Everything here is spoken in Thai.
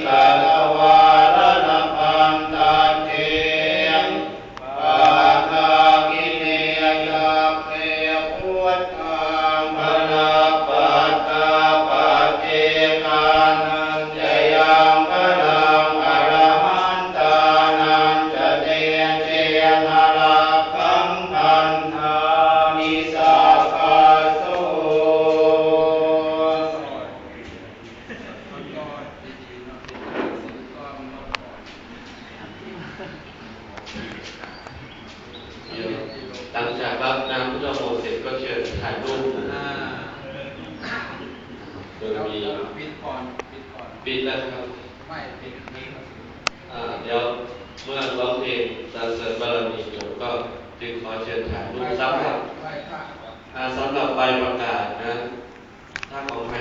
กาลวาลนะพันตาเตปาทากิเนยักเขพุทธังพนาปัตตาปฏิกานันจยังพลังอรหันตานันจะเตเจนะรักขังพันธามิสัพพะโสหลังจากรับน้ำพุทธมนต์เสร็จก็เชิญถ่ายรูปโดยมีปิดแล้วครับไม่ปิดนี้เดี๋ยวเมื่อร้องเพลงสรรเสริญบารมีจบก็จึงขอเชิญถ่ายรูปสำหรับใบประกาศนะถ้าของใคร